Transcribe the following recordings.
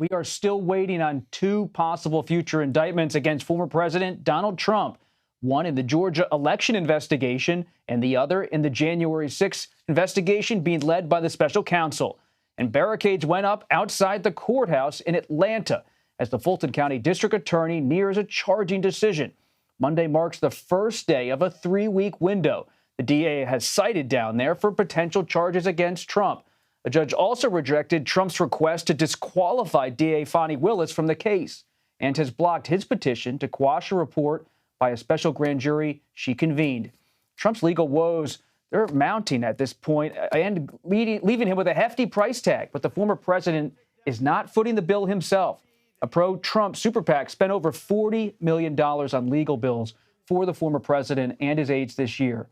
We are still waiting on two possible future indictments against former President Donald Trump, one in the Georgia election investigation and the other in the January 6th investigation being led by the special counsel. And barricades went up outside the courthouse in Atlanta as the Fulton County District Attorney nears a charging decision. Monday marks the first day of a 3-week window the DA has cited down there for potential charges against Trump. A judge also rejected Trump's request to disqualify DA Fani Willis from the case and has blocked his petition to quash a report by a special grand jury she convened. Trump's legal woes, they're mounting at this point and leaving him with a hefty price tag. But the former president is not footing the bill himself. A pro-Trump super PAC spent over $40 million on legal bills for the former president and his aides this year.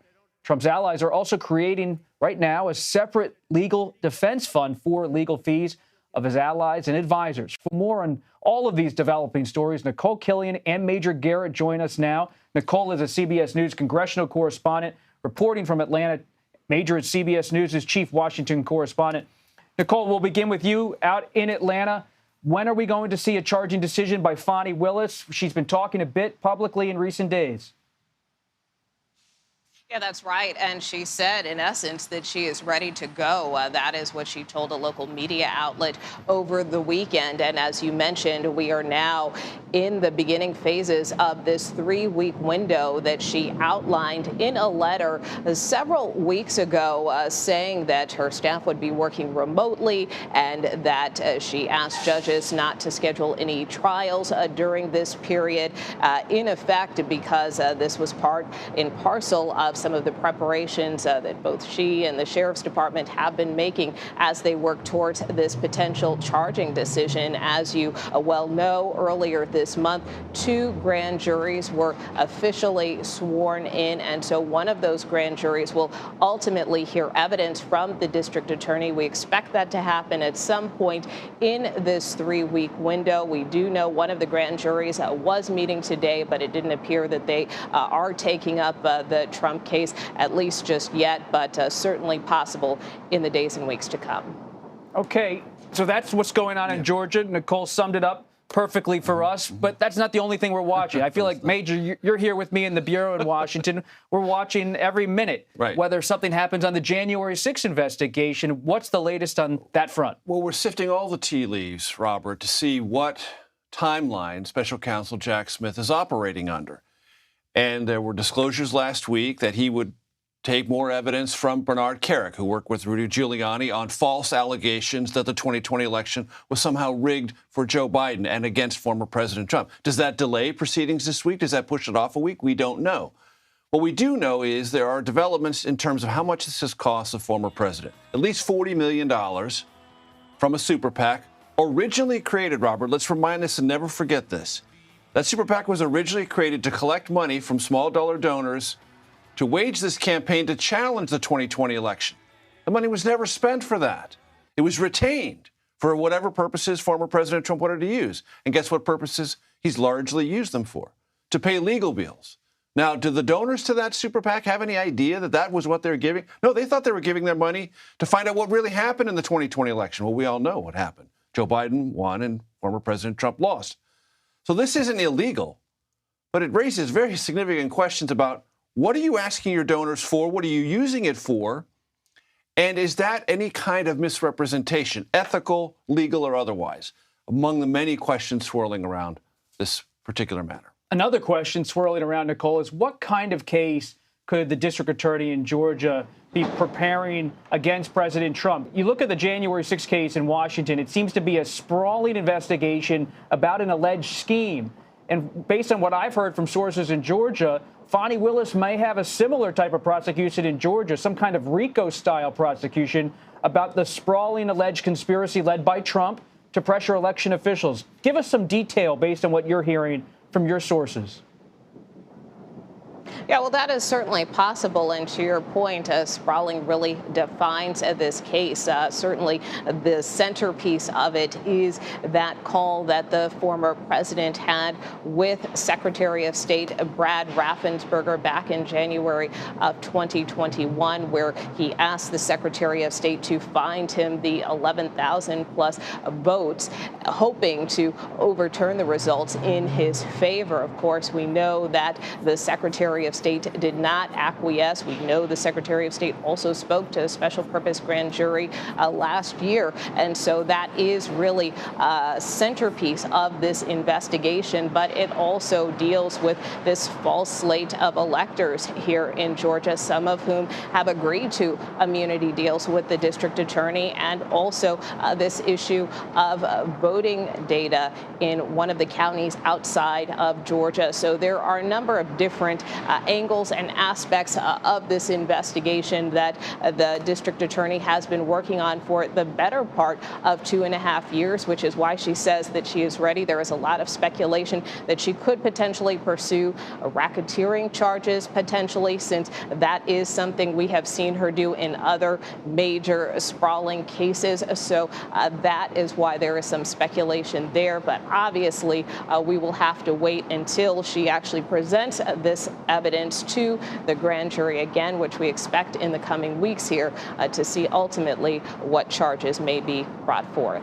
Trump's allies are also creating right now a separate legal defense fund for legal fees of his allies and advisors. For more on all of these developing stories, Nikole, Killion, and Major Garrett join us now. Nikole is a CBS News congressional correspondent reporting from Atlanta. Major at CBS News is chief Washington correspondent. Nikole, we'll begin with you out in Atlanta. When are we going to see a charging decision by Fani Willis? She's been talking a bit publicly in recent days. Yeah, that's right. And she said, in essence, that she is ready to go. That is what she told a local media outlet over the weekend. And as you mentioned, we are now in the beginning phases of this 3-week window that she outlined in a letter several weeks ago, saying that her staff would be working remotely and that she asked judges not to schedule any trials during this period, in effect, because this was part and parcel of some of the preparations that both she and the sheriff's department have been making as they work towards this potential charging decision. As you well know, earlier this month, 2 grand juries were officially sworn in. And so one of those grand juries will ultimately hear evidence from the district attorney. We expect that to happen at some point in this 3-week window. We do know one of the grand juries was meeting today, but it didn't appear that they are taking up the Trump case, at least just yet, but certainly possible in the days and weeks to come. Okay, so that's what's going on in Georgia. Nikole summed it up perfectly for us, but that's not the only thing we're watching. I feel like, Major, you're here with me in the Bureau in Washington. We're watching every minute, whether something happens on the January 6th investigation. What's the latest on that front? Well, we're sifting all the tea leaves, Robert, to see what timeline Special Counsel Jack Smith is operating under. And there were disclosures last week that he would take more evidence from Bernard Kerik, who worked with Rudy Giuliani on false allegations that the 2020 election was somehow rigged for Joe Biden and against former President Trump. Does that delay proceedings this week? Does that push it off a week? We don't know. What we do know is there are developments in terms of how much this has cost the former president. At least $40 million from a super PAC originally created, Robert. Let's remind us and never forget this. That super PAC was originally created to collect money from small dollar donors to wage this campaign to challenge the 2020 election. The money was never spent for that. It was retained for whatever purposes former President Trump wanted to use. And guess what purposes he's largely used them for? To pay legal bills. Now, do the donors to that super PAC have any idea that that was what they were giving? No, they thought they were giving their money to find out what really happened in the 2020 election. Well, we all know what happened. Joe Biden won and former President Trump lost. So this isn't illegal, but it raises very significant questions about what are you asking your donors for? What are you using it for? And is that any kind of misrepresentation, ethical, legal, or otherwise, among the many questions swirling around this particular matter? Another question swirling around, Nikole, is what kind of case could the district attorney in Georgia be preparing against President Trump? You look at the January 6th case in Washington, it seems to be a sprawling investigation about an alleged scheme. And based on what I've heard from sources in Georgia, Fani Willis may have a similar type of prosecution in Georgia, some kind of RICO-style prosecution about the sprawling alleged conspiracy led by Trump to pressure election officials. Give us some detail based on what you're hearing from your sources. Yeah, well, that is certainly possible. And to your point, sprawling really defines this case. Certainly, the centerpiece of it is that call that the former president had with Secretary of State Brad Raffensperger back in January of 2021, where he asked the Secretary of State to find him the 11,000 plus votes, hoping to overturn the results in his favor. Of course, we know that the Secretary of State did not acquiesce. We know the Secretary of State also spoke to a special purpose grand jury last year. And so that is really a centerpiece of this investigation. But it also deals with this false slate of electors here in Georgia, some of whom have agreed to immunity deals with the district attorney, and also this issue of voting data in one of the counties outside of Georgia. So there are a number of different angles and aspects of this investigation that the district attorney has been working on for the better part of 2.5 years, which is why she says that she is ready. There is a lot of speculation that she could potentially pursue racketeering charges, potentially, since that is something we have seen her do in other major sprawling cases. So that is why there is some speculation there. But obviously, we will have to wait until she actually presents this evidence to the grand jury again, which we expect in the coming weeks here, to see ultimately what charges may be brought forth.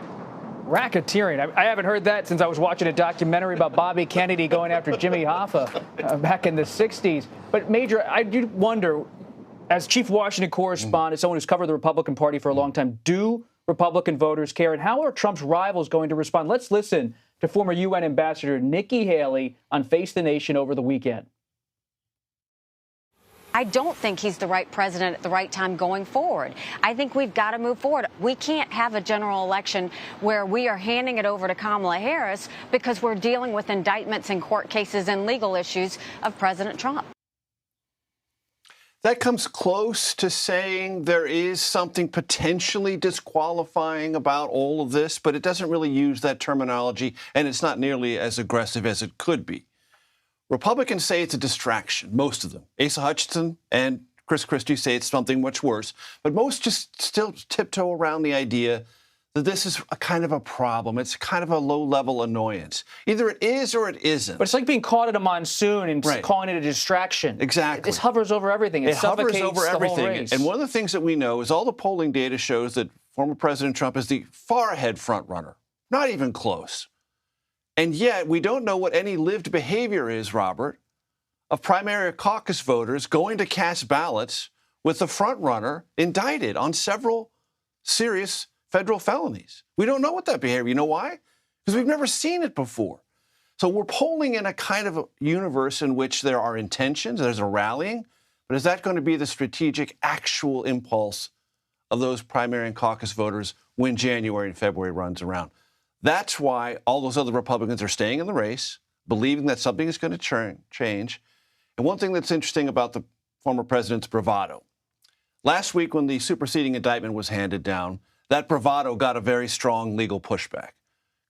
Racketeering. I haven't heard that since I was watching a documentary about Bobby Kennedy going after Jimmy Hoffa back in the 60s. But Major, I do wonder, as chief Washington correspondent, someone who's covered the Republican Party for a long time, do Republican voters care? And how are Trump's rivals going to respond? Let's listen to former UN Ambassador Nikki Haley on Face the Nation over the weekend. I don't think he's the right president at the right time going forward. I think we've got to move forward. We can't have a general election where we are handing it over to Kamala Harris because we're dealing with indictments and court cases and legal issues of President Trump. That comes close to saying there is something potentially disqualifying about all of this, but it doesn't really use that terminology, and it's not nearly as aggressive as it could be. Republicans say it's a distraction, most of them. Asa Hutchinson and Chris Christie say it's something much worse, but most just still tiptoe around the idea that this is a kind of a problem. It's kind of a low-level annoyance. Either it is or it isn't. But it's like being caught in a monsoon and calling it a distraction. Exactly. It hovers over everything. It hovers over everything. The whole race. And one of the things that we know is all the polling data shows that former President Trump is the far ahead front runner. Not even close. And yet, we don't know what any lived behavior is, Robert, of primary caucus voters going to cast ballots with the front runner indicted on several serious federal felonies. We don't know what that behavior. You know why? Because we've never seen it before. So we're polling in a kind of a universe in which there are intentions, there's a rallying, but is that going to be the strategic, actual impulse of those primary and caucus voters when January and February runs around? That's why all those other Republicans are staying in the race, believing that something is going to change. And one thing that's interesting about the former president's bravado. Last week, when the superseding indictment was handed down, that bravado got a very strong legal pushback.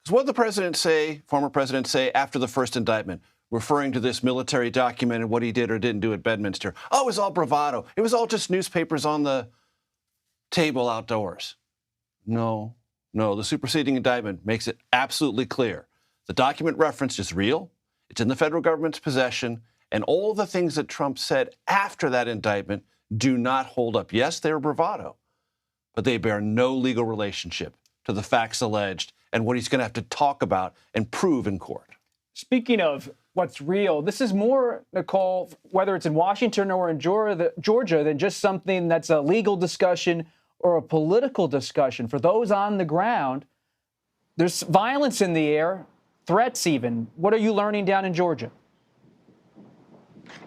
Because what did the former president say after the first indictment, referring to this military document and what he did or didn't do at Bedminster? Oh, it was all bravado. It was all just newspapers on the table outdoors. No, the superseding indictment makes it absolutely clear. The document referenced is real. It's in the federal government's possession. And all the things that Trump said after that indictment do not hold up. Yes, they're bravado, but they bear no legal relationship to the facts alleged and what he's going to have to talk about and prove in court. Speaking of what's real, this is more, Nikole, whether it's in Washington or in Georgia, than just something that's a legal discussion or a political discussion. For those on the ground, there's violence in the air, threats even. What are you learning down in Georgia?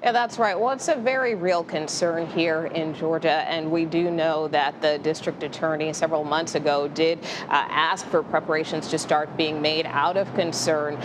Yeah, that's right. Well, it's a very real concern here in Georgia, and we do know that the district attorney several months ago did ask for preparations to start being made out of concern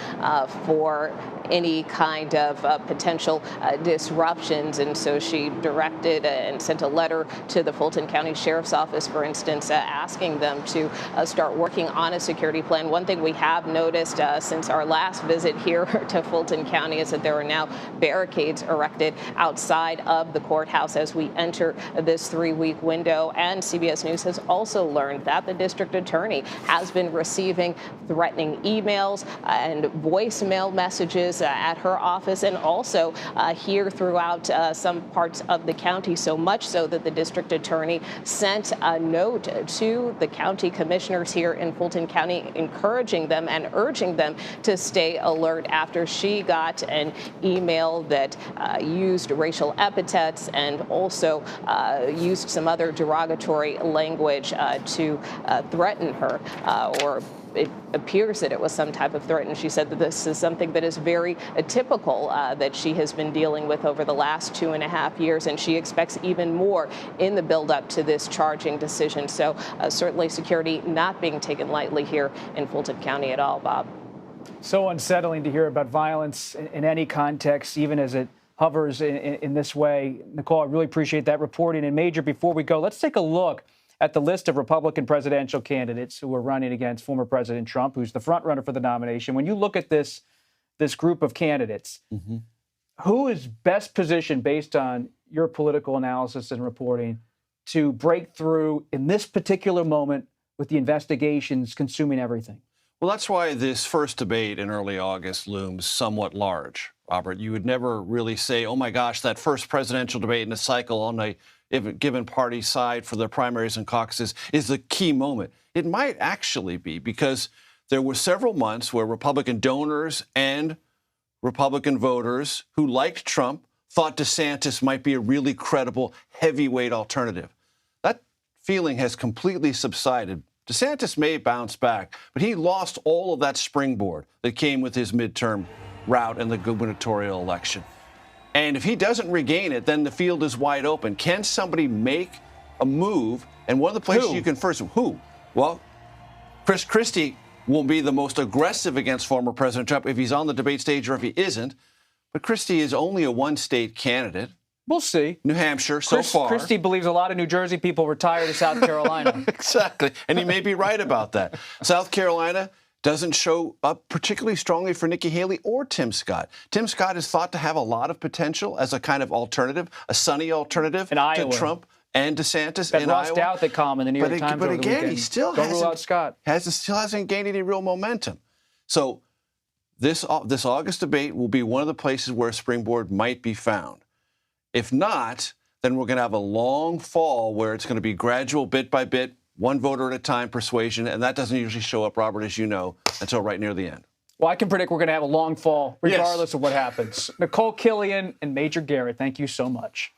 for any kind of potential disruptions. And so she directed and sent a letter to the Fulton County Sheriff's Office, for instance, asking them to start working on a security plan. One thing we have noticed since our last visit here to Fulton County is that there are now barricades erected outside of the courthouse as we enter this 3-week window. And CBS News has also learned that the district attorney has been receiving threatening emails and voicemail messages at her office, and also here throughout some parts of the county, so much so that the district attorney sent a note to the county commissioners here in Fulton County, encouraging them and urging them to stay alert after she got an email that used racial epithets and also used some other derogatory language to threaten her, or it appears that it was some type of threat. And she said that this is something that is very typical that she has been dealing with over the last 2.5 years. And she expects even more in the buildup to this charging decision. So certainly security not being taken lightly here in Fulton County at all, Bob. So unsettling to hear about violence in any context, even as it hovers in this way. Nikole, I really appreciate that reporting. And Major, before we go, let's take a look at the list of Republican presidential candidates who are running against former President Trump, who's the front runner for the nomination. When you look at this group of candidates, who is best positioned, based on your political analysis and reporting, to break through in this particular moment with the investigations consuming everything? Well, that's why this first debate in early August looms somewhat large, Robert. You would never really say, oh, my gosh, that first presidential debate in a cycle on a given party side for the primaries and caucuses is the key moment. It might actually be, because there were several months where Republican donors and Republican voters who liked Trump thought DeSantis might be a really credible heavyweight alternative. That feeling has completely subsided. DeSantis may bounce back, but he lost all of that springboard that came with his midterm route in the gubernatorial election. And if he doesn't regain it, then the field is wide open. Can somebody make a move? And one of the places you can first, who? Well, Chris Christie will be the most aggressive against former President Trump if he's on the debate stage or if he isn't. But Christie is only a one-state candidate. We'll see. New Hampshire, so far. Christie believes a lot of New Jersey people retire to South Carolina. Exactly. And he may be right about that. South Carolina doesn't show up particularly strongly for Nikki Haley or Tim Scott. Tim Scott is thought to have a lot of potential as a kind of alternative, a sunny alternative to Trump and DeSantis in Iowa. Lost out that column in the New York Times. But again, he still still hasn't gained any real momentum. So this August debate will be one of the places where a springboard might be found. If not, then we're going to have a long fall where it's going to be gradual, bit by bit, one voter at a time persuasion, and that doesn't usually show up, Robert, as you know, until right near the end. Well, I can predict we're going to have a long fall, regardless of what happens. Nikole, Killion, and Major Garrett, thank you so much.